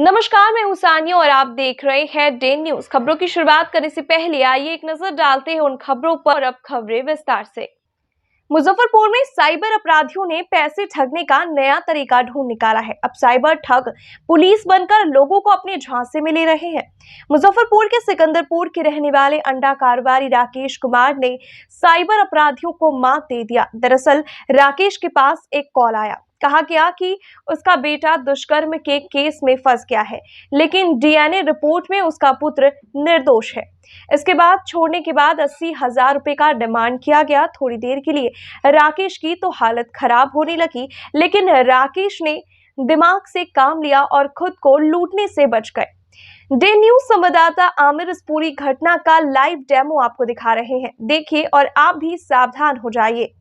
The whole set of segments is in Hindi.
नमस्कार, मैं हूं सानिया और आप देख रहे हैं डे न्यूज। खबरों की शुरुआत करने से पहले आइए एक नजर डालते हैं उन खबरों पर। अब खबरें विस्तार से। मुजफ्फरपुर में साइबर अपराधियों ने पैसे ठगने का नया तरीका ढूंढ निकाला है। अब साइबर ठग पुलिस बनकर लोगों को अपने झांसे में ले रहे हैं। मुजफ्फरपुर के सिकंदरपुर के रहने वाले अंडा कारोबारी राकेश कुमार ने साइबर अपराधियों को मात दे दिया। दरअसल राकेश के पास एक कॉल आया। कहा गया कि उसका बेटा दुष्कर्म के केस में फंस गया है, लेकिन डीएनए रिपोर्ट में उसका पुत्र निर्दोष है। इसके बाद छोड़ने के बाद 80,000 रुपए का डिमांड किया गया। थोड़ी देर के लिए राकेश की तो हालत खराब होने लगी, लेकिन राकेश ने दिमाग से काम लिया और खुद को लूटने से बच गए। डे न्यूज संवाददाता आमिर इस पूरी घटना का लाइव डेमो आपको दिखा रहे हैं। देखिए और आप भी सावधान हो जाइए।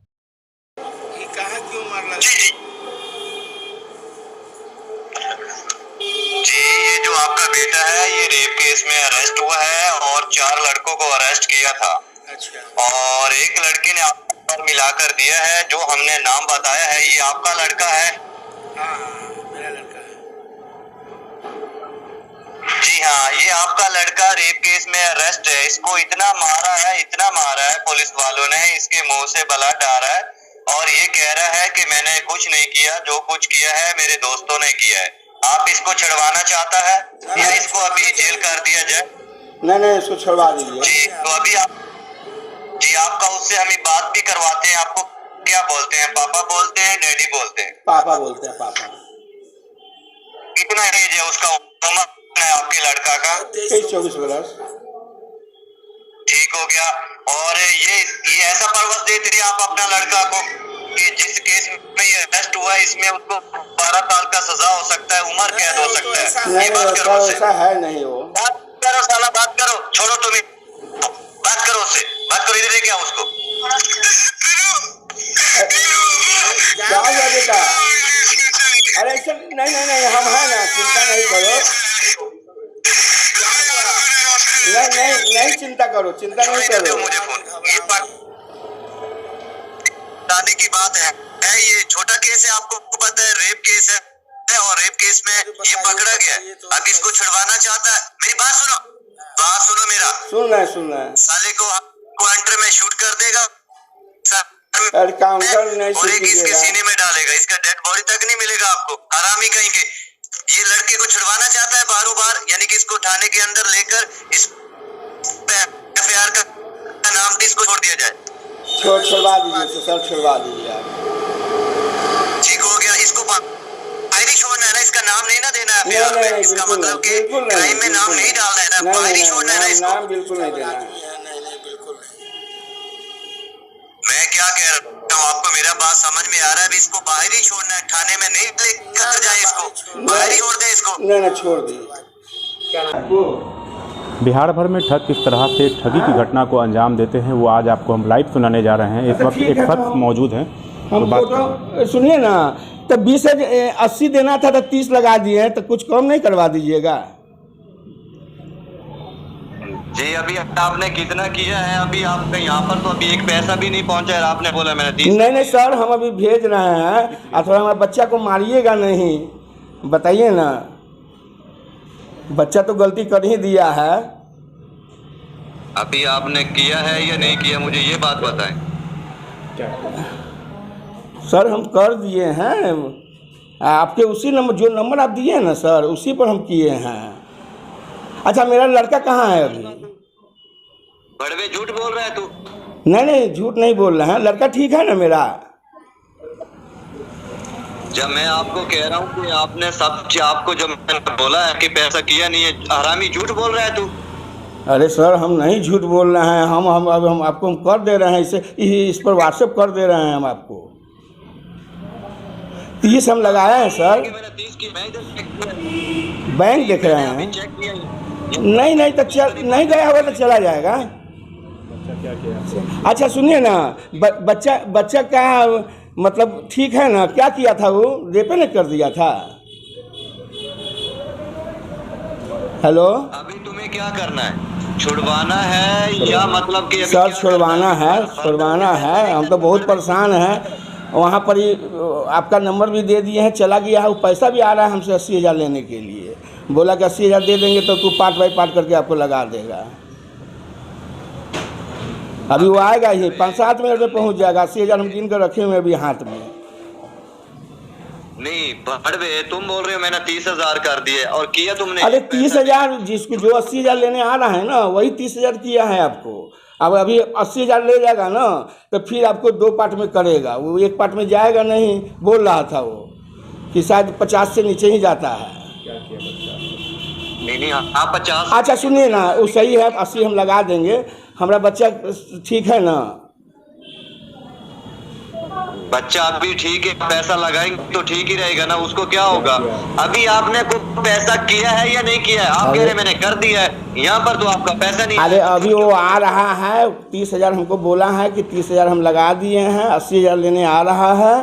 जी, ये जो आपका बेटा है ये रेप केस में अरेस्ट हुआ है और 4 लड़कों को अरेस्ट किया था। अच्छा। और एक लड़के ने आपको मिला कर दिया है, जो हमने नाम बताया है ये आपका लड़का है। हाँ, मेरा लड़का है। जी हाँ, ये आपका लड़का रेप केस में अरेस्ट है। इसको इतना मारा है पुलिस वालों ने, इसके मुंह से ब्लड आ रहा है और ये कह रहा है कि मैंने कुछ नहीं किया, जो कुछ किया है मेरे दोस्तों ने किया है। आप इसको छुड़वाना चाहता है या इसको अभी जेल कर दिया जाए? नहीं, इसको छुड़वा दीजिए। जी, तो अभी आपका उससे हम बात भी करवाते हैं। आपको क्या बोलते हैं, पापा बोलते हैं, डैडी बोलते हैं? पापा बोलते हैं, पापा। कितना एज है उसका, उम्र है आपके लड़का का? 23-24 बरस। ठीक हो गया। और ये ऐसा परवश देते आप अपना लड़का को कि जिस केस में ये अरेस्ट हुआ इसमें उसको 12 साल का सजा हो सकता है, उम्र कैद हो सकता है। नहीं, ऐसा है नहीं। वो बात करो साला, बात करो, छोड़ो तुम, बात करो उससे, बात करो, इधर क्या उसको क्या हुआ बेटा? अरे ऐसा नहीं, हम है ना, चिंता नहीं करो। नहीं चिंता करो। मुझे फोन ये बताने की बात है ये छोटा केस है, आपको पता है रेप केस है और रेप केस में ये पकड़ा गया। अब इसको छुड़वाना चाहता है। मेरी बात सुनो मेरा। सुनना है। साले को काउंटर में शूट कर देगा काउंटर नहीं और एक इसके सीने में डालेगा, इसका डेड बॉडी तक नहीं मिलेगा आपको। हरामी कहेंगे। ये लड़के को छुड़वाना चाहता है बारों बार, यानी कि इसको थाने के अंदर लेकर इस एफआईआर का नाम भी इसको छोड़ दिया जाए। छुड़वा दीजिए सर, छुड़वा दीजिए आप। ठीक हो गया। इसको बाहरी छोड़ना है ना, इसका नाम नहीं ना देना है। नहीं, इसका मतलब कि क्राइम में नाम नहीं डालना है ना, बाहरी छोड़ना है ना इसको। नाम बिल्कुल नहीं देना है। नहीं, बिल्कुल नहीं। मैं क्या कह रहा हूँ आपको, मेरा बात समझ में आ रहा है? अभी इसको बाहरी छोड़ना है, थाने में नहीं लेकर जाए इसको, बाहरी छोड़ दे इसको। नहीं, छोड़ दीजिए। बिहार भर में ठग किस तरह से ठगी की घटना को अंजाम देते हैं वो आज आपको हम लाइव सुनाने जा रहे हैं। इस वक्त एक शख्स मौजूद हैं। हम फोटो सुनिए ना, तो 20-80 देना था तो 30 लगा दिए, तो कुछ कम नहीं करवा दीजिएगा? जी, अभी आपने कितना किया है? अभी आपके यहाँ पर तो अभी एक पैसा भी नहीं पहुँचा है। आपने बोला मैंने 30। नहीं सर, हम अभी भेज रहे हैं। और थोड़ा हमारे बच्चा को मारिएगा नहीं, बताइए ना। बच्चा तो गलती कर ही दिया है। अभी आपने किया है या नहीं किया, मुझे ये बात बताएं। सर हम कर दिए हैं, आपके उसी नंबर, जो नंबर आप दिए हैं ना सर, उसी पर हम किए हैं। अच्छा, मेरा लड़का कहाँ है अभी? बड़वे झूठ बोल रहा है तू? नहीं, झूठ नहीं बोल रहे हैं। लड़का ठीक है ना मेरा? जब मैं आपको कह रहा हूँ कि आपने आपको जो मैंने बोला है कि पैसा किया नहीं है, हरामी झूठ बोल रहा है तू? अरे सर हम नहीं झूठ बोल रहे हैं। हम आपको हम कर दे रहे हैं, इस पर व्हाट्सएप कर दे रहे हैं हम आपको। 30 हम लगाए हैं सर। बैंक देख रहे हैं। नहीं तो नहीं गया होगा तो चला जाएगा। अच्छा सुनिए ना, बच्चा का मतलब ठीक है ना? क्या किया था वो? रेपे ने कर दिया था। हेलो, अभी तुम्हें क्या करना है? छुड़वाना है या मतलब कि सर छुड़वाना है। हम तो बहुत परेशान हैं। वहाँ पर ही आपका नंबर भी दे दिए हैं, चला गया है। वो पैसा भी आ रहा है हमसे 80,000 लेने के लिए। बोला कि 80,000 दे देंगे तो तू पार्ट बाई पार्ट करके आपको लगा देगा। अभी वो आएगा ही 5-7 मिनट में पहुंच जाएगा। 80,000 हम गिन कर रखे हुए अभी हाथ में। नहीं भड़वे, तुम बोल रहे हो मैंने 30,000 कर दिए और किया तुमने। अरे 30,000 जिसको जो 80,000 लेने आ रहा है ना वही 30,000 किया है आपको। अब अभी 80,000 ले जाएगा ना तो फिर आपको 2 पार्ट में करेगा। वो 1 पार्ट में जाएगा नहीं, बोल रहा था वो कि शायद 50 से नीचे ही जाता है। नहीं आप 50। अच्छा सुनिए ना, वो सही है 80 हम लगा देंगे। हमारा बच्चा ठीक है ना? बच्चा अभी ठीक है, पैसा लगाएंगे तो ठीक ही रहेगा ना, उसको क्या होगा। अभी आपने को पैसा किया है या नहीं किया है? आप कह रहे मैंने कर दिया है, यहाँ पर तो आपका पैसा नहीं। अरे अभी वो आ रहा है, 30,000 हमको बोला है कि 30,000 हम लगा दिए हैं, 80,000 लेने आ रहा है।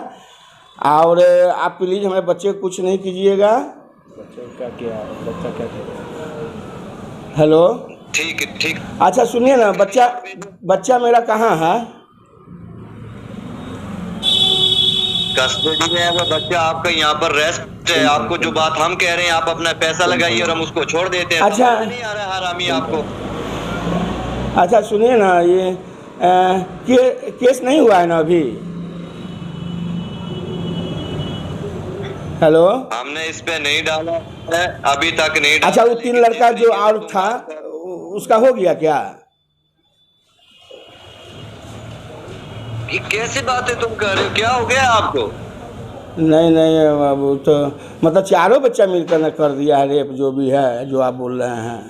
और आप प्लीज़ हमारे बच्चे को कुछ नहीं कीजिएगा। बच्चा क्या हेलो, ठीक है ठीक। अच्छा सुनिए ना, बच्चा मेरा कहाँ है? कस्टडी में है वो बच्चा आपका, यहाँ पर रेस्ट है। आपको जो बात हम कह रहे हैं आप अपना पैसा लगाइए और हम उसको छोड़ देते हैं। अच्छा नहीं आ रहा है हरामी आपको। अच्छा सुनिए ना, ये केस नहीं हुआ है ना अभी? हेलो, हमने इस पे नहीं डाला है अभी तक, नहीं डाला। अच्छा वो 3 लड़का जो और था उसका हो गया क्या? ये कैसी बातें तुम कर रहे हो, क्या हो गया आपको? नहीं वो तो मतलब चारों बच्चा मिलकर न कर दिया है रेप, जो भी है जो आप बोल रहे हैं।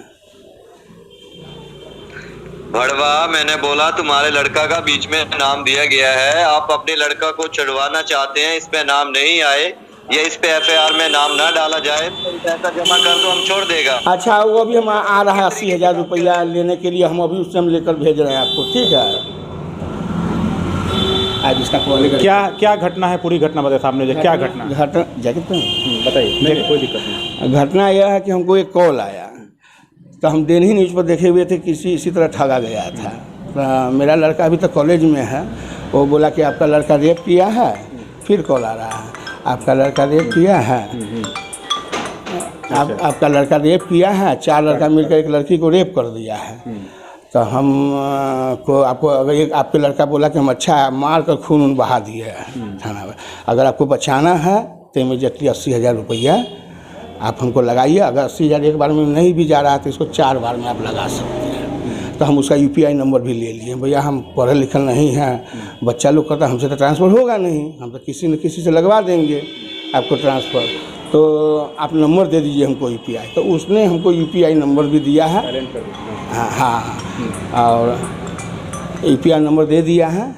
भड़वा, मैंने बोला तुम्हारे लड़का का बीच में नाम दिया गया है, आप अपने लड़का को चढ़वाना चाहते हैं, इस पे नाम नहीं आए या इस पे FIR में नाम ना डाला जाए, पैसा जमा कर दो हम छोड़ देगा। अच्छा वो अभी हम आ रहा है 80,000 रुपया लेने के लिए, हम अभी उससे हम लेकर भेज रहे हैं आपको, ठीक है? आज इसका क्या घटना है? पूरी घटना बताइए सामने जो क्या घटना जैकेट पे बताइए। नहीं कोई दिक्कत नहीं। घटना यह है कि हमको एक कॉल आया, तो हम डेली न्यूज़ पर देखे हुए थे किसी इसी तरह ठगा गया था। तो मेरा लड़का अभी तक कॉलेज में है, वो बोला कि आपका लड़का रेप किया है। फिर कॉल आ रहा है, आपका लड़का रेप किया है, आपका लड़का रेप किया है, 4 लड़का मिलकर एक लड़की को रेप कर दिया है। तो हम को आपको अगर एक आपके लड़का बोला कि हम अच्छा मार कर खून बहा दिए हैं थाना में, अगर आपको बचाना है तो इमीडिएटली 80,000 रुपया आप हमको लगाइए। अगर 80,000 एक बार में नहीं भी जा रहा है तो इसको 4 बार में आप लगा सकते हैं। तो हम उसका UPI नंबर भी ले लिए। भैया हम पढ़े लिखे नहीं हैं, बच्चा लोग करता, हमसे तो ट्रांसफ़र होगा नहीं, हम तो किसी न किसी से लगवा देंगे आपको ट्रांसफ़र। तो आप नंबर दे दीजिए हमको UPI। तो उसने हमको UPI नंबर भी दिया है। हाँ, और UPI नंबर दे दिया है,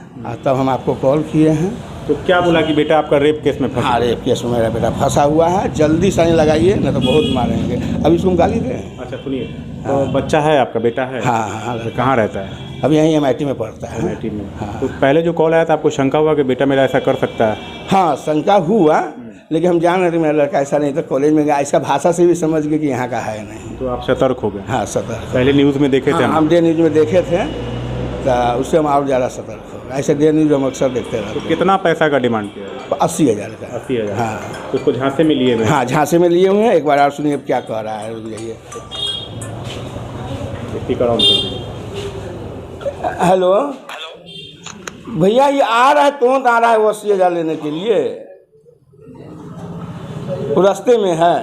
तब हम आपको कॉल किए हैं। तो क्या बोला कि बेटा आपका रेप केस में फंसा? हाँ, रेप केस में मेरा बेटा फंसा हुआ है, जल्दी साइन लगाइए नहीं तो बहुत मारेंगे। अभी इसको गाली दें। अच्छा सुनिए, तो बच्चा है आपका, बेटा है? हाँ, कहाँ रहता है? अभी यहीं MIT में पढ़ता है। MIT में। हाँ। तो पहले जो कॉल आया था आपको शंका हुआ कि बेटा मेरा ऐसा कर सकता है? हाँ, शंका हुआ, लेकिन हम जान रहे थे मेरा लड़का ऐसा नहीं था। कॉलेज में गया, इसका भाषा से भी समझ गए कि यहाँ का है नहीं। तो आप सतर्क हो गए? हाँ सतर्क। पहले न्यूज़ में देखे थे? हम डे न्यूज़ में देखे थे, तो उससे हम और ज़्यादा सतर्क हो गए। ऐसे डे न्यूज़ हम अक्सर देखते रहते हैं। कितना पैसा का डिमांड किया? 80,000 का। 80,000? हाँ। तो उसको झांसे में लिए हुए? हाँ, झांसे में लिए हुए हैं। एक बार और सुनिए क्या कह रहा है, रुक जाइए। स्पीकर ऑन कर दीजिए। हेलो भैया, ये आ रहा है, तुरंत आ रहा है वो 80,000 लेने के लिए, वो रास्ते में है।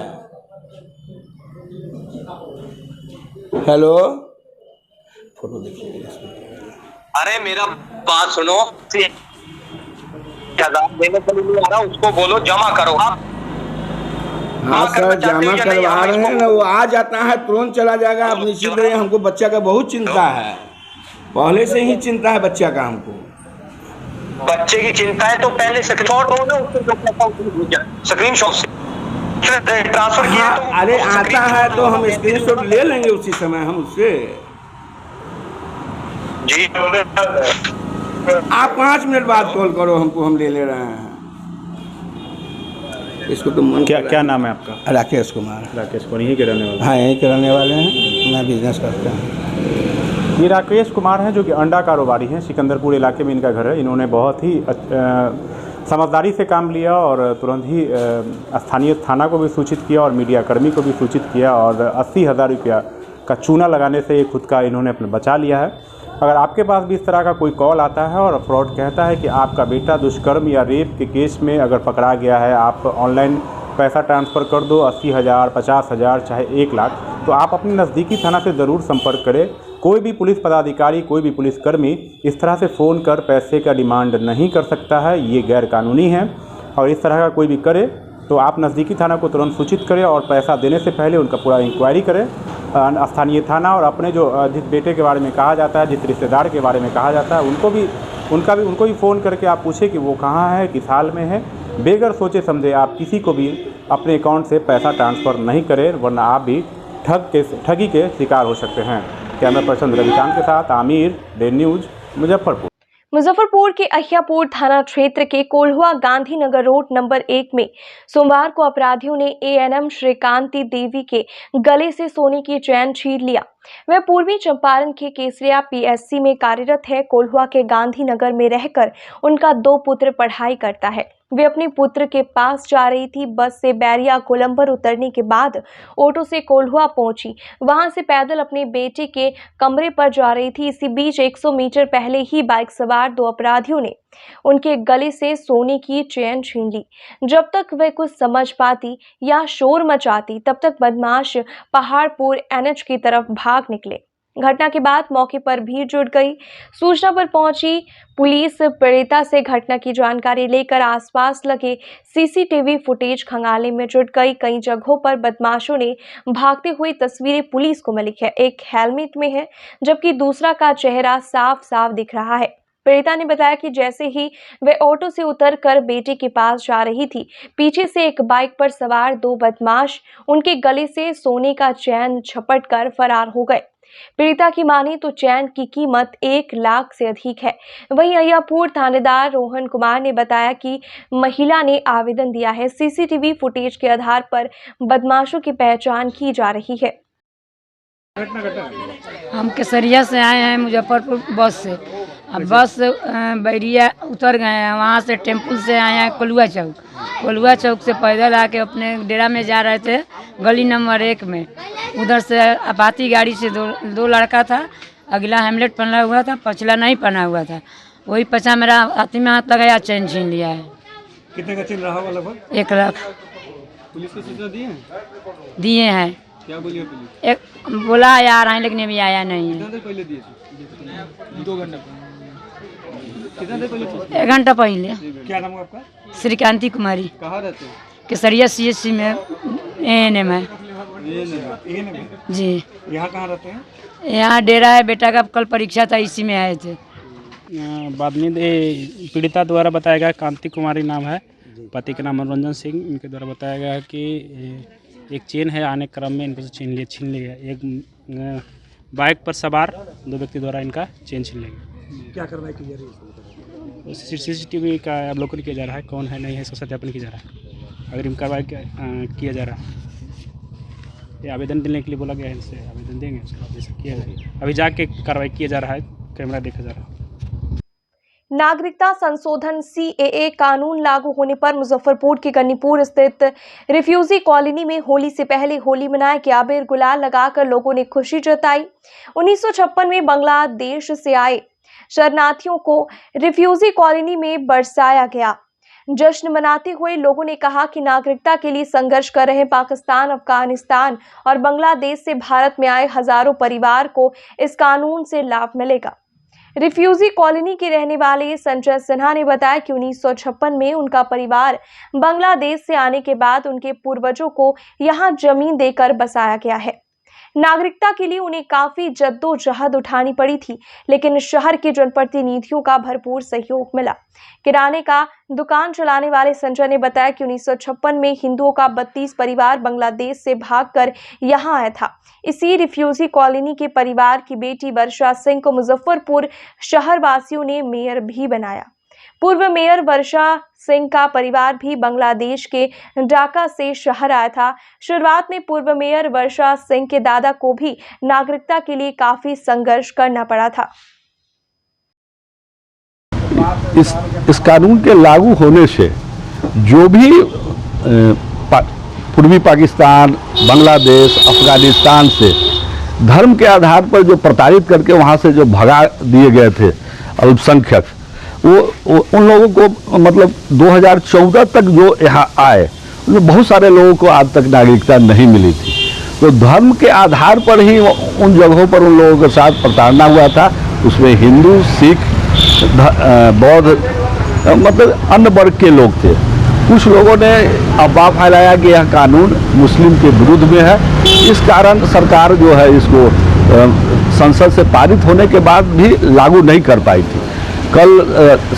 हेलो, फोटो देखिए। अरे मेरा बात सुनो, देने के लिए आ रहा, उसको बोलो जमा करो आप। हाँ सर, जमा करवा रहे हैं ना, वो आ जाता है तुरंत चला जाएगा। आप निश्चित रहिए, हमको बच्चा का बहुत चिंता है, पहले से ही चिंता है बच्चा का हमको। बच्चे की चिंता है तो पहले स्क्रीनशॉट हो ना, उसको स्क्रीनशॉट से ट्रांसफर किया। हाँ, अरे आता है तो हम स्क्रीनशॉट ले लेंगे उसी समय हम उससे। जी आप 5 मिनट बाद कॉल करो हमको, हम ले रहे हैं इसको। तो मन क्या नाम है आपका? राकेश कुमार। राकेश कुमार, यहीं के रहने वाले? हाँ, यहीं के रहने वाले हैं, मैं बिजनेस करता हूँ। ये राकेश कुमार हैं जो कि अंडा कारोबारी हैं, सिकंदरपुर इलाके में इनका घर है। इन्होंने बहुत ही समझदारी से काम लिया और तुरंत ही स्थानीय थाना को भी सूचित किया और मीडिया कर्मी को भी सूचित किया और 80,000 रुपया का चूना लगाने से खुद का इन्होंने अपने बचा लिया है। अगर आपके पास भी इस तरह का कोई कॉल आता है और फ्रॉड कहता है कि आपका बेटा दुष्कर्म या रेप के केस में अगर पकड़ा गया है, आप ऑनलाइन पैसा ट्रांसफ़र कर दो 80,000, 50,000 चाहे 1 लाख, तो आप अपने नज़दीकी थाना से ज़रूर संपर्क करें। कोई भी पुलिस पदाधिकारी, कोई भी पुलिसकर्मी इस तरह से फ़ोन कर पैसे का डिमांड नहीं कर सकता है, ये गैर कानूनी है। और इस तरह का कोई भी करे तो आप नज़दीकी थाना को तुरंत सूचित करें और पैसा देने से पहले उनका पूरा इंक्वायरी करें। स्थानीय थाना और अपने जो जिस बेटे के बारे में कहा जाता है, जिस रिश्तेदार के बारे में कहा जाता है, उनको भी फ़ोन करके आप पूछें कि वो कहाँ है, किस हाल में है। बेगर सोचे समझे आप किसी को भी अपने अकाउंट से पैसा ट्रांसफ़र नहीं करें, वरना आप भी ठगी के शिकार हो सकते हैं। कैमरा पर्सन रविकांत के साथ आमिर, डे न्यूज़, मुजफ्फरपुर। मुजफ्फरपुर के अहियापुर थाना क्षेत्र के कोल्हुआ गांधीनगर रोड नंबर 1 में सोमवार को अपराधियों ने एएनएम श्रीकांती देवी के गले से सोने की चैन छीन लिया। वह पूर्वी चंपारण के केसरिया पीएससी में कार्यरत है। कोल्हुआ के गांधीनगर में रहकर उनका 2 पुत्र पढ़ाई करता है। वे अपने पुत्र के पास जा रही थी। बस से बैरिया गोलंबर उतरने के बाद ऑटो से कोल्हुआ पहुंची, वहां से पैदल अपने बेटे के कमरे पर जा रही थी। इसी बीच 100 मीटर पहले ही बाइक सवार 2 अपराधियों ने उनके गले से सोने की चैन छीन ली। जब तक वह कुछ समझ पाती या शोर मचाती, तब तक बदमाश पहाड़पुर एनएच की तरफ भाग निकले। घटना के बाद मौके पर भीड़ जुट गई। सूचना पर पहुंची पुलिस पीड़िता से घटना की जानकारी लेकर आसपास लगे सीसीटीवी फुटेज खंगालने में जुट गई। कई जगहों पर बदमाशों ने भागते हुए तस्वीरें पुलिस को मिली है। एक हेलमेट में है, जबकि दूसरा का चेहरा साफ साफ दिख रहा है। पीड़िता ने बताया कि जैसे ही वह ऑटो से उतरकर बेटे के पास जा रही थी, पीछे से एक बाइक पर सवार 2 बदमाश उनके गले से सोने का चैन झपट कर फरार हो गए। पीड़िता की माने तो चैन की कीमत 1 लाख से अधिक है। वहीं अहियापुर थानेदार रोहन कुमार ने बताया कि महिला ने आवेदन दिया है। सीसीटीवी फुटेज के आधार पर बदमाशों की पहचान की जा रही है। हम केसरिया से आए हैं मुजफ्फरपुर बस से। अब बस बैरिया उतर गए हैं, वहाँ से टेम्पू से आए हैं कोल्हुआ चौक से पैदल आके अपने डेरा में जा रहे थे, गली नंबर 1 में। उधर से आपाती गाड़ी से दो लड़का था, अगला हेमलेट पहना हुआ था, पछला नहीं पहना हुआ था। वही पछा मेरा हाथी में हाथ लगाया, चैन छीन लिया है। कितने का चेन रहा होगा लगभग? 1 लाख। पुलिस को सूचना दिए हैं। क्या बोली पुलिस? एक बोला आ रहा है, लेकिन अभी आया नहीं है। कितना देर पहले दिए थे? 2 घंटा पहले। कितना देर पहले? 1 घंटा पहले। क्या नाम है आपका? श्रीकांती कुमारी। कहाँ रहते हैं? केसरिया CSC में एएनएम है जी। यहाँ कहाँ रहते हैं? यहाँ डेरा है, बेटा का कल परीक्षा था, इसी में आए थे। बाद में पीड़िता द्वारा बताया गया, कांति कुमारी नाम है, पति का नाम मनोरंजन सिंह। इनके द्वारा बताया गया है कि एक चेन है, आने क्रम में इनको छीन लिया। एक बाइक पर सवार 2 व्यक्ति द्वारा इनका चेन छीन लिया। क्या कार्रवाई की जा रही है? CCTV का अवलोकन किया जा रहा है, कौन है नहीं है, इसका सत्यापन किया जा रहा है। अगर इन कार्रवाई किया जा रहा है, ये आवेदन देने के लिए बोला गया है, इनसे आवेदन देंगे, उसका जैसे किया जाएगा। अभी जाके कार्रवाई किया जा रहा है, कैमरा देखा जा रहा है। नागरिकता संशोधन CAA कानून लागू होने पर मुजफ्फरपुर के गन्नीपुर स्थित रिफ्यूजी कॉलोनी में होली से पहले होली मनाए के अबीर गुलाल लगाकर लोगों ने खुशी जताई। 1956 में बांग्लादेश से आए शरणार्थियों को रिफ्यूजी कॉलोनी में बरसाया गया। जश्न मनाते हुए लोगों ने कहा कि नागरिकता के लिए संघर्ष कर रहे पाकिस्तान, अफगानिस्तान और बांग्लादेश से भारत में आए हजारों परिवार को इस कानून से लाभ मिलेगा। रिफ्यूजी कॉलोनी के रहने वाले संजय सिन्हा ने बताया कि 1956 में उनका परिवार बांग्लादेश से आने के बाद उनके पूर्वजों को यहां जमीन देकर बसाया गया है। नागरिकता के लिए उन्हें काफी जद्दोजहद उठानी पड़ी थी, लेकिन शहर के जनप्रतिनिधियों का भरपूर सहयोग मिला। किराने का दुकान चलाने वाले संजय ने बताया कि 1956 में हिंदुओं का 32 परिवार बांग्लादेश से भागकर यहां आया था। इसी रिफ्यूजी कॉलोनी के परिवार की बेटी वर्षा सिंह को मुजफ्फरपुर शहर वासियों ने मेयर भी बनाया। पूर्व मेयर वर्षा सिंह का परिवार भी बांग्लादेश के ढाका से शहर आया था। शुरुआत में पूर्व मेयर वर्षा सिंह के दादा को भी नागरिकता के लिए काफी संघर्ष करना पड़ा था। इस कानून के लागू होने से जो भी पूर्वी पाकिस्तान, बांग्लादेश, अफगानिस्तान से धर्म के आधार पर जो प्रताड़ित करके वहाँ से जो भगा दिए गए थे अल्पसंख्यक, वो उन लोगों को मतलब 2014 तक जो यहाँ आए उनमें बहुत सारे लोगों को आज तक नागरिकता नहीं मिली थी। तो धर्म के आधार पर ही उन जगहों पर उन लोगों के साथ प्रताड़ना हुआ था। उसमें हिंदू, सिख, बौद्ध मतलब अन्य वर्ग के लोग थे। कुछ लोगों ने अफवाह फैलाया कि यह कानून मुस्लिम के विरुद्ध में है। इस कारण सरकार जो है इसको संसद से पारित होने के बाद भी लागू नहीं कर पाई थी। कल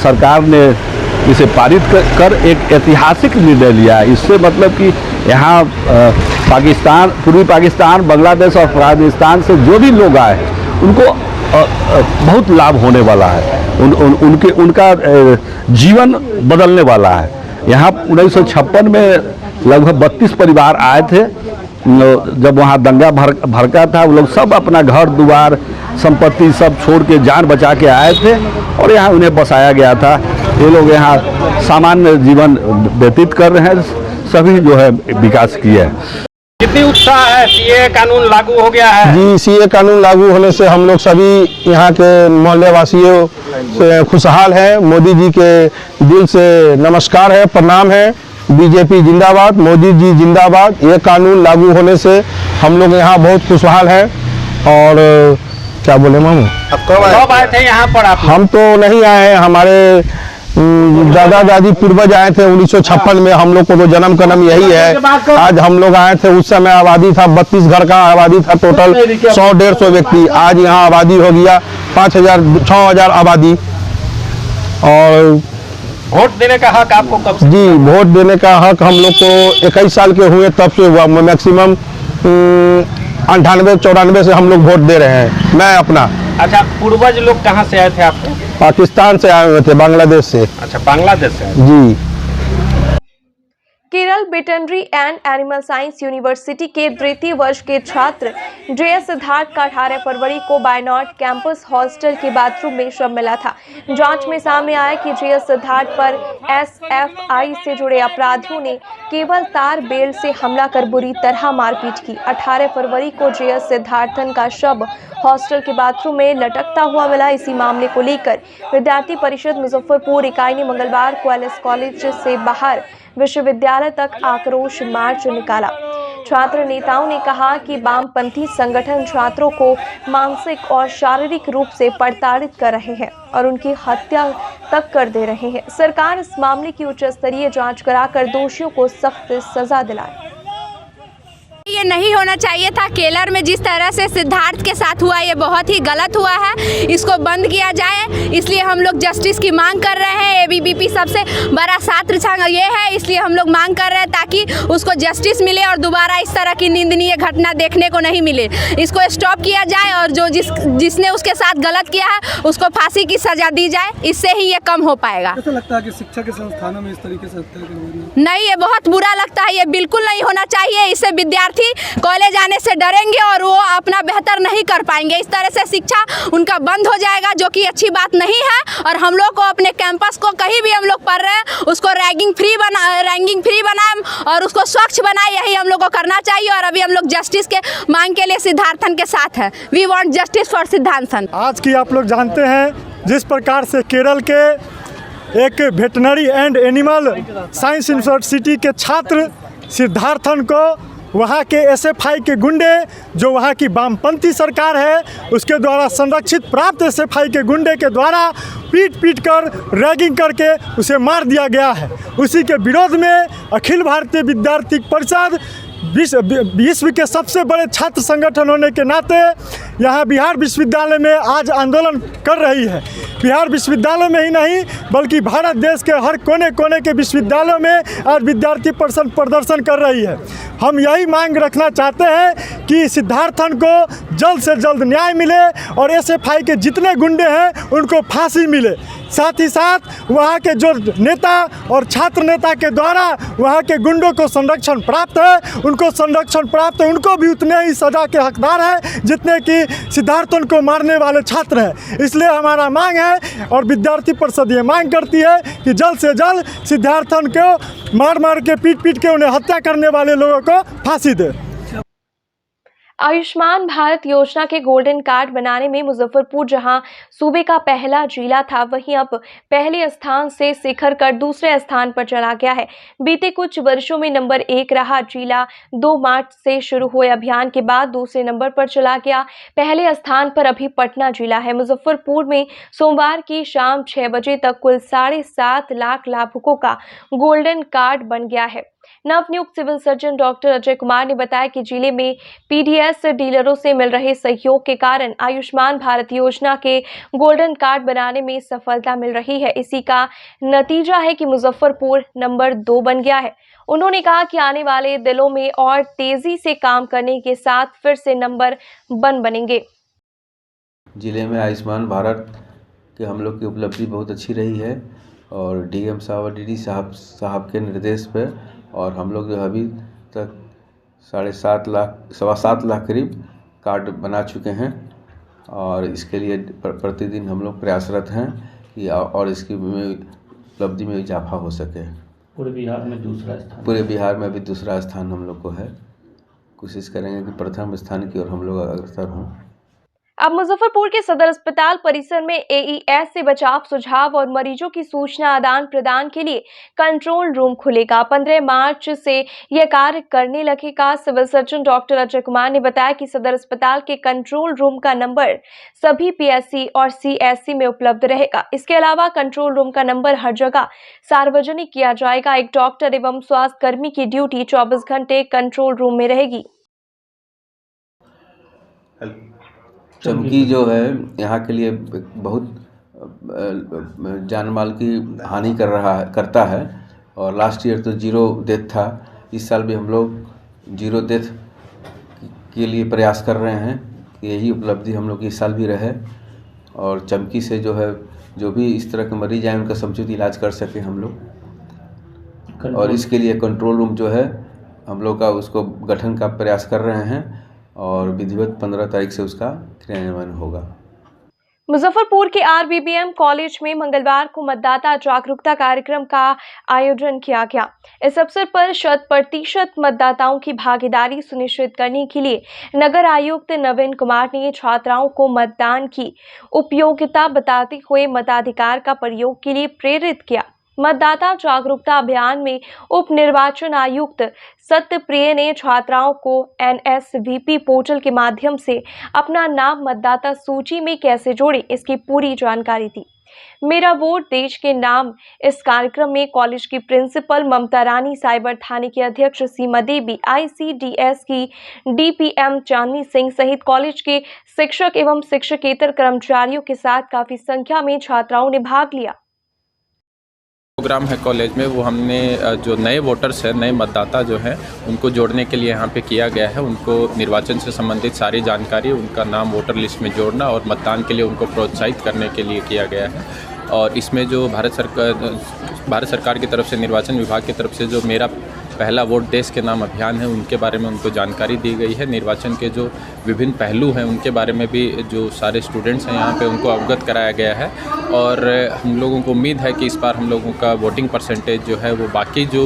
सरकार ने इसे पारित कर एक ऐतिहासिक निर्णय लिया। इससे मतलब कि यहाँ पाकिस्तान, पूर्वी पाकिस्तान, बांग्लादेश और अफगानिस्तान से जो भी लोग आए उनको बहुत लाभ होने वाला है। उनका जीवन बदलने वाला है। यहाँ 1956 में लगभग 32 परिवार आए थे। जब वहाँ दंगा भड़का था, वो लोग सब अपना घर द्वार संपत्ति सब छोड़ के जान बचा के आए थे और यहाँ उन्हें बसाया गया था। ये लोग यहाँ सामान्य जीवन व्यतीत कर रहे हैं। सभी जो है विकास किया है। कितनी उत्साह है, सीए कानून लागू हो गया है। जी, सीए कानून लागू होने से हम लोग सभी यहाँ के मोहल्ले वासियों से खुशहाल हैं। मोदी जी के दिल से नमस्कार है, प्रणाम है। बीजेपी जिंदाबाद, मोदी जी जिंदाबाद। ये कानून लागू होने से हम लोग यहाँ बहुत खुशहाल हैं। और क्या बोले मामू, कब आए थे यहाँ पर आप? हम तो नहीं आए हैं, हमारे दादा दादी पूर्वज आए थे 1956 में। हम लोग को तो जन्म कदम यही है। आज हम लोग आए थे, उस समय आबादी था 32 घर का आबादी था, टोटल 100-150 व्यक्ति। आज यहाँ आबादी हो गया 5,000-6,000 आबादी। और वोट देने का हक आपको कब से? जी, वोट देने का हक हम लोग को 21 साल के हुए तब से हुआ। मैक्सिमम 98-94 से हम लोग वोट दे रहे हैं। मैं अपना। अच्छा, पूर्वज लोग कहाँ से आए थे आपके? पाकिस्तान से आए हुए थे, बांग्लादेश से। अच्छा, बांग्लादेश से। जी। Kerala veterinary and animal science university के द्वितीय वर्ष के छात्र JS सिद्धार्थ का 18 फरवरी को बायनॉट कैंपस हॉस्टल के बाथरूम में शव मिला था। जांच में सामने आया कि JS सिद्धार्थ पर SFI से जुड़े अपराधियों ने केबल तार बेल्ट से हमला कर बुरी तरह मारपीट की। 18 फरवरी को JS सिद्धार्थन का शव हॉस्टल के बाथरूम में लटकता हुआ मिला। इसी मामले को लेकर विद्यार्थी परिषद मुजफ्फरपुर इकाई ने मंगलवार को LS कॉलेज से बाहर विश्वविद्यालय तक आक्रोश मार्च निकाला। छात्र नेताओं ने कहा कि वामपंथी संगठन छात्रों को मानसिक और शारीरिक रूप से प्रताड़ित कर रहे हैं और उनकी हत्या तक कर दे रहे हैं। सरकार इस मामले की उच्च स्तरीय जांच कराकर दोषियों को सख्त सजा दिलाए। ये नहीं होना चाहिए था। केरल में जिस तरह से सिद्धार्थ के साथ हुआ, ये बहुत ही गलत हुआ है। इसको बंद किया जाए, इसलिए हम लोग जस्टिस की मांग कर रहे हैं। ABVP सबसे बड़ा छात्र संघ ये है, इसलिए हम लोग मांग कर रहे हैं ताकि उसको जस्टिस मिले और दोबारा इस तरह की निंदनीय घटना देखने को नहीं मिले। इसको स्टॉप किया जाए और जो जिसने उसके साथ गलत किया है उसको फांसी की सजा दी जाए। इससे ही ये कम हो पाएगा। ऐसा लगता है कि शिक्षा के संस्थानों में इस तरीके से हत्या करवाना नहीं, ये बहुत बुरा लगता है। ये बिल्कुल नहीं होना चाहिए। इससे विद्यार्थी कॉलेज आने से डरेंगे और वो अपना बेहतर नहीं कर पाएंगे। इस तरह से शिक्षा उनका बंद हो जाएगा, जो कि अच्छी बात नहीं है। और हम लोग को अपने कैंपस को कहीं भी हम लोग पढ़ रहे हैं उसको रैगिंग फ्री बनाएं और उसको स्वच्छ बनाएं। यही हम लोग को करना चाहिए। और अभी हम लोग जस्टिस के मांग के लिए सिद्धार्थन के साथ हैं। We want justice for Siddharthan. आज की आप लोग जानते हैं जिस प्रकार से केरल के एक veterinary and animal science university के छात्र सिद्धार्थन को वहाँ के SFI के गुंडे, जो वहाँ की वामपंथी सरकार है उसके द्वारा संरक्षित प्राप्त SFI के गुंडे के द्वारा पीट कर रैगिंग करके उसे मार दिया गया है। उसी के विरोध में अखिल भारतीय विद्यार्थी परिषद विश्व के सबसे बड़े छात्र संगठन होने के नाते यहाँ बिहार विश्वविद्यालय में आज आंदोलन कर रही है। बिहार विश्वविद्यालय में ही नहीं बल्कि भारत देश के हर कोने कोने के विश्वविद्यालयों में आज विद्यार्थी परिषद प्रदर्शन कर रही है। हम यही मांग रखना चाहते हैं कि सिद्धार्थन को जल्द से जल्द न्याय मिले और SFI के जितने गुंडे हैं उनको फांसी मिले। साथ ही साथ वहाँ के जो नेता और छात्र नेता के द्वारा वहाँ के गुंडों को संरक्षण प्राप्त है, उनको संरक्षण प्राप्त है, उनको भी उतने ही सज़ा के हकदार हैं जितने कि सिद्धार्थन को मारने वाले छात्र हैं। इसलिए हमारा मांग है और विद्यार्थी परिषद ये मांग करती है कि जल्द से जल्द सिद्धार्थन को मार मार के पीट के उन्हें हत्या करने वाले लोगों को फांसी दे। आयुष्मान भारत योजना के गोल्डन कार्ड बनाने में मुजफ्फरपुर जहां सूबे का पहला जिला था, वहीं अब पहले स्थान से शिखर कर दूसरे स्थान पर चला गया है। बीते कुछ वर्षों में नंबर 1 रहा जिला 2 मार्च से शुरू हुए अभियान के बाद दूसरे नंबर पर चला गया। पहले स्थान पर अभी पटना जिला है। मुजफ्फरपुर में सोमवार की शाम 6 बजे तक कुल 7.5 लाख लाभुकों का गोल्डन कार्ड बन गया है। नवनियुक्त civil surgeon doctor Ajay Kumar ने बताया कि जिले में पीडीएस डीलरों से मिल रहे सहयोग के कारण आयुष्मान भारत योजना के गोल्डन कार्ड बनाने में सफलता मिल रही है। इसी का नतीजा है कि मुजफ्फरपुर नंबर 2 बन गया है। उन्होंने कहा कि आने वाले दिनों में और तेजी से काम करने के साथ फिर से नंबर 1 बनेंगे। जिले में आयुष्मान भारत के हम लोग की उपलब्धि बहुत अच्छी रही है और डीएम साहब और डीडी साहब के निर्देश पे और हम लोग जो अभी तक 7.5 लाख 7.25 लाख करीब कार्ड बना चुके हैं और इसके लिए प्रतिदिन हम लोग प्रयासरत हैं कि और इसकी उपलब्धि में इजाफा हो सके। पूरे बिहार में दूसरा स्थान, पूरे बिहार में भी दूसरा स्थान हम लोग को है। कोशिश करेंगे कि प्रथम स्थान की ओर हम लोग अग्रसर हों। अब मुजफ्फरपुर के सदर अस्पताल परिसर में एईएस से बचाव, सुझाव और मरीजों की सूचना आदान प्रदान के लिए कंट्रोल रूम खुलेगा। 15 मार्च से यह कार्य करने लगेगा। Civil surgeon doctor Ajay Kumar ने बताया कि सदर अस्पताल के कंट्रोल रूम का नंबर सभी पीएससी और सीएससी में उपलब्ध रहेगा। इसके अलावा कंट्रोल रूम का नंबर हर जगह सार्वजनिक किया जाएगा। एक डॉक्टर एवं स्वास्थ्य कर्मी की ड्यूटी 24 घंटे कंट्रोल रूम में रहेगी। चमकी जो है यहाँ के लिए बहुत जान माल की हानि करता है और लास्ट ईयर तो 0 डेथ था। इस साल भी हम लोग 0 डेथ के लिए प्रयास कर रहे हैं कि यही उपलब्धि हम लोग इस साल भी रहे और चमकी से जो है जो भी इस तरह के मरीज आए उनका समुचित इलाज कर सके हम लोग। और इसके लिए कंट्रोल रूम जो है हम लोग का उसको गठन का प्रयास कर रहे हैं और विधिवत 15 तारीख से उसका क्रियान्वयन होगा। मुजफ्फरपुर के आरबीबीएम कॉलेज में मंगलवार को मतदाता जागरूकता कार्यक्रम का आयोजन किया गया। इस अवसर पर 100% मतदाताओं की भागीदारी सुनिश्चित करने के लिए नगर आयुक्त नवीन कुमार ने छात्राओं को मतदान की उपयोगिता बताते हुए मताधिकार का प्रयोग के लिए प्रेरित किया। मतदाता जागरूकता अभियान में उप निर्वाचन आयुक्त सत्यप्रिय ने छात्राओं को एनएसवीपी पोर्टल के माध्यम से अपना नाम मतदाता सूची में कैसे जोड़े, इसकी पूरी जानकारी दी। मेरा वोट देश के नाम इस कार्यक्रम में कॉलेज की प्रिंसिपल ममता रानी, साइबर थाने की अध्यक्ष सीमा देवी, आईसीडीएस की डीपीएम चांदनी सिंह सहित कॉलेज के शिक्षक एवं शिक्षकेतर कर्मचारियों के साथ काफी संख्या में छात्राओं ने भाग लिया। प्रोग्राम है कॉलेज में, वो हमने जो नए वोटर्स हैं, नए मतदाता जो हैं, उनको जोड़ने के लिए यहाँ पे किया गया है। उनको निर्वाचन से संबंधित सारी जानकारी, उनका नाम वोटर लिस्ट में जोड़ना और मतदान के लिए उनको प्रोत्साहित करने के लिए किया गया है। और इसमें जो भारत सरकार की तरफ से, निर्वाचन विभाग की तरफ से जो मेरा पहला वोट देश के नाम अभियान है, उनके बारे में उनको जानकारी दी गई है। निर्वाचन के जो विभिन्न पहलू हैं उनके बारे में भी जो सारे स्टूडेंट्स हैं यहाँ पे उनको अवगत कराया गया है। और हम लोगों को उम्मीद है कि इस बार हम लोगों का वोटिंग परसेंटेज जो है वो बाकी जो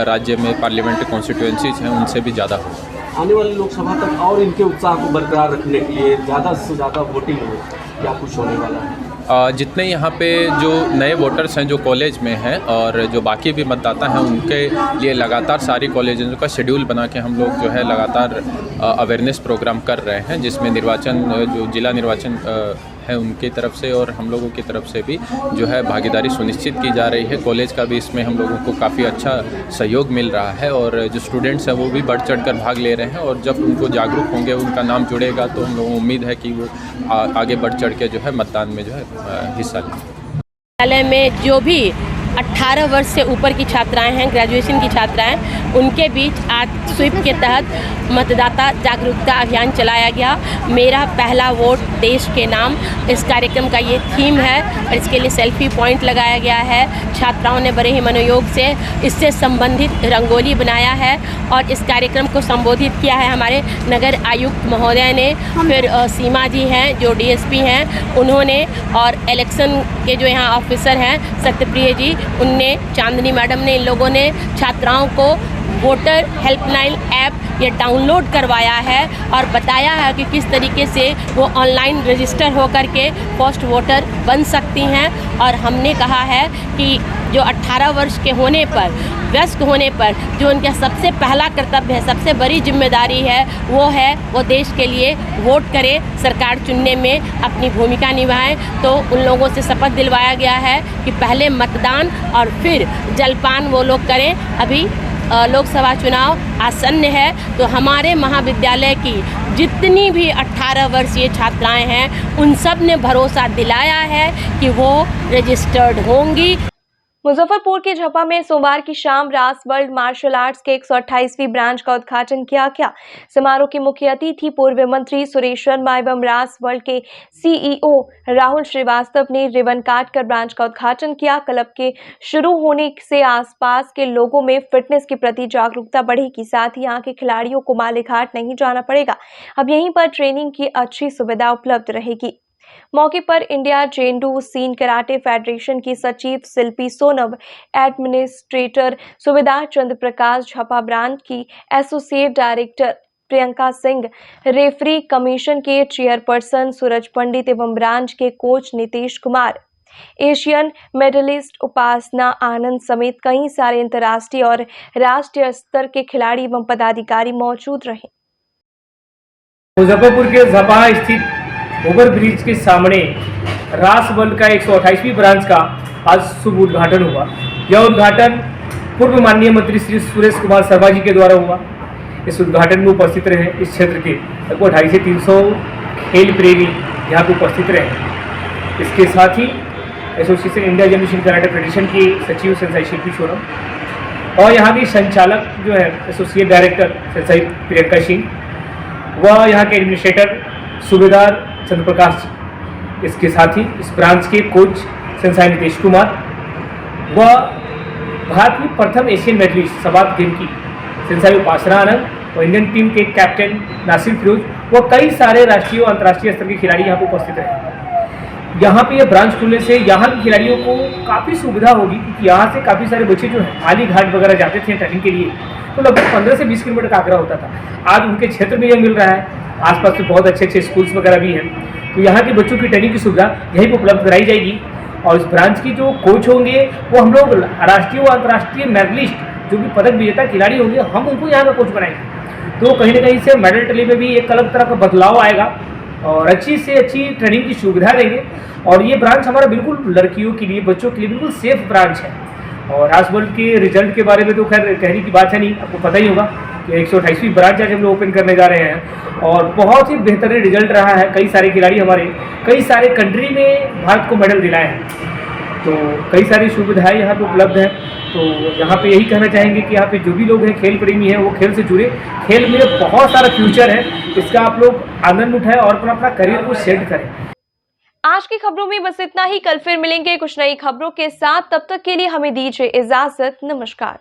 राज्य में पार्लियामेंट्री कॉन्स्टिट्यूएंसीज हैं उनसे भी ज़्यादा हो। आने वाली लोकसभा तक और इनके उत्साह को बरकरार रखने के लिए ज़्यादा से ज़्यादा वोटिंग हो, क्या कुछ होने वाला है? जितने यहाँ पे जो नए वोटर्स हैं जो कॉलेज में हैं और जो बाकी भी मतदाता हैं, उनके लिए लगातार सारी कॉलेजों का शेड्यूल बना के हम लोग जो है लगातार अवेयरनेस प्रोग्राम कर रहे हैं, जिसमें निर्वाचन जो जिला निर्वाचन है उनकी तरफ से और हम लोगों की तरफ से भी जो है भागीदारी सुनिश्चित की जा रही है। कॉलेज का भी इसमें हम लोगों को काफ़ी अच्छा सहयोग मिल रहा है और जो स्टूडेंट्स हैं वो भी बढ़ चढ़ कर भाग ले रहे हैं। और जब उनको जागरूक होंगे, उनका नाम जुड़ेगा, तो हम लोगों को उम्मीद है कि वो आगे बढ़ चढ़ के जो है मतदान में जो है हिस्सा लें। विद्यालय में जो भी 18 वर्ष से ऊपर की छात्राएं हैं, ग्रेजुएशन की छात्राएं, उनके बीच आज स्वीप के तहत मतदाता जागरूकता अभियान चलाया गया। मेरा पहला वोट देश के नाम, इस कार्यक्रम का ये थीम है और इसके लिए सेल्फी पॉइंट लगाया गया है। छात्राओं ने बड़े ही मनोयोग से इससे संबंधित रंगोली बनाया है और इस कार्यक्रम को संबोधित किया है हमारे नगर आयुक्त महोदय ने, फिर सीमा जी हैं जो डीएसपी हैं उन्होंने, और इलेक्शन के जो यहाँ ऑफिसर हैं सत्यप्रिय जी, उनने, चांदनी मैडम ने, इन लोगों ने छात्राओं को वोटर हेल्पलाइन ऐप ये डाउनलोड करवाया है और बताया है कि किस तरीके से वो ऑनलाइन रजिस्टर होकर के पोस्ट वोटर बन सकती हैं। और हमने कहा है कि जो 18 वर्ष के होने पर, वयस्क होने पर जो उनका सबसे पहला कर्तव्य है, सबसे बड़ी जिम्मेदारी है, वो देश के लिए वोट करें, सरकार चुनने में अपनी भूमिका निभाएं। तो उन लोगों से शपथ दिलवाया गया है कि पहले मतदान और फिर जलपान वो लोग करें। अभी लोकसभा चुनाव आसन्न है, तो हमारे महाविद्यालय की जितनी भी 18 वर्षीय छात्राएं हैं उन सब ने भरोसा दिलाया है कि वो रजिस्टर्ड होंगी। मुजफ्फरपुर के झपा में सोमवार की शाम रास वर्ल्ड मार्शल आर्ट्स के 128वीं ब्रांच का उद्घाटन किया गया। समारोह की मुख्य अतिथि पूर्व मंत्री सुरेश शर्मा एवं रास वर्ल्ड के सीईओ राहुल श्रीवास्तव ने रिबन काट कर ब्रांच का उद्घाटन किया। क्लब के शुरू होने से आसपास के लोगों में फिटनेस के प्रति जागरूकता बढ़ेगी, साथ ही यहाँ के खिलाड़ियों को मालेघाट नहीं जाना पड़ेगा। अब यहीं पर ट्रेनिंग की अच्छी सुविधा उपलब्ध रहेगी। मौके पर इंडिया जेंडू सीन कराटे फेडरेशन की सचिव शिल्पी सोनव, एडमिनिस्ट्रेटर सुबेदार चंद्र प्रकाश झपा ब्रांच की associate director Priyanka Singh, referee commission के चेयरपर्सन सूरज पंडित एवं ब्रांच के coach Nitish Kumar, Asian medalist Upasana Anand समेत कई सारे अंतर्राष्ट्रीय और राष्ट्रीय स्तर के खिलाड़ी एवं पदाधिकारी मौजूद रहे। मुजफ्फरपुर के झपा स्थित ओवर ब्रिज के सामने रास वर्ल्ड का 128वीं ब्रांच का आज शुभ उद्घाटन हुआ। यह उद्घाटन पूर्व माननीय मंत्री श्री सुरेश कुमार शर्मा जी के द्वारा हुआ। इस उद्घाटन में उपस्थित रहे इस क्षेत्र के लगभग 250 से 300 खेल प्रेमी यहाँ पे उपस्थित रहे। इसके साथ ही एसोसिएशन इंडिया जेंडू सीन कराटे फेडरेशन की सचिव सेंसाई शिल्पी सोनम और यहाँ की संचालक जो है associate director Sensei Priyanka Singh व यहाँ के एडमिनिस्ट्रेटर सूबेदार चंद्र प्रकाश जी, इसके साथ ही इस ब्रांच के कोच सेंसाई नीतीश कुमार व भारत की प्रथम एशियन मेडलिस्ट सबात गेम की सेंसाई उपासना आनंद और इंडियन टीम के कैप्टन नासिर फिरोज व कई सारे राष्ट्रीय और अंतर्राष्ट्रीय स्तर के खिलाड़ी यहाँ पर उपस्थित रहे। यहाँ पे यह ब्रांच खुलने से यहाँ के खिलाड़ियों को काफ़ी सुविधा होगी, क्योंकि यहाँ से काफ़ी सारे बच्चे जो है आली घाट वगैरह जाते थे ट्रेनिंग के लिए, तो लगभग 15 से 20 किलोमीटर का आगरा होता था। आज उनके क्षेत्र में यह मिल रहा है। आसपास में बहुत अच्छे अच्छे स्कूल्स वगैरह भी हैं, तो यहाँ के बच्चों की ट्रेनिंग की सुविधा यहीं पर उपलब्ध कराई जाएगी। और इस ब्रांच की जो कोच होंगे वो हम लोग राष्ट्रीय व अंतर्राष्ट्रीय मेडलिस्ट जो भी पदक विजेता खिलाड़ी होंगे, हम उनको यहाँ का कोच बनाएंगे। तो कहीं ना कहीं से मेडल टली में भी एक अलग तरह का बदलाव आएगा और अच्छी से अच्छी ट्रेनिंग की सुविधा देंगे। और ये ब्रांच हमारा बिल्कुल लड़कियों के लिए, बच्चों के लिए बिल्कुल सेफ ब्रांच है। और रास वर्ल्ड के रिजल्ट के बारे में तो खैर कहने की बात है नहीं, आपको पता ही होगा कि 128वीं ब्रांच आज हम लोग ओपन करने जा रहे हैं और बहुत ही बेहतरीन रिजल्ट रहा है। कई सारे खिलाड़ी हमारे कई सारे कंट्री में भारत को मेडल दिलाए हैं, तो कई सारी सुविधाएं यहाँ पे उपलब्ध हैं। तो यहाँ पे यही कहना चाहेंगे कि यहाँ पे जो भी लोग हैं खेल प्रेमी हैं वो खेल से जुड़े। खेल में बहुत सारा फ्यूचर है, इसका आप लोग आनंद उठाएं और अपना करियर को सेट करें। आज की खबरों में बस इतना ही। कल फिर मिलेंगे कुछ नई खबरों के साथ। तब तक के लिए हमें दीजिए इजाजत। नमस्कार।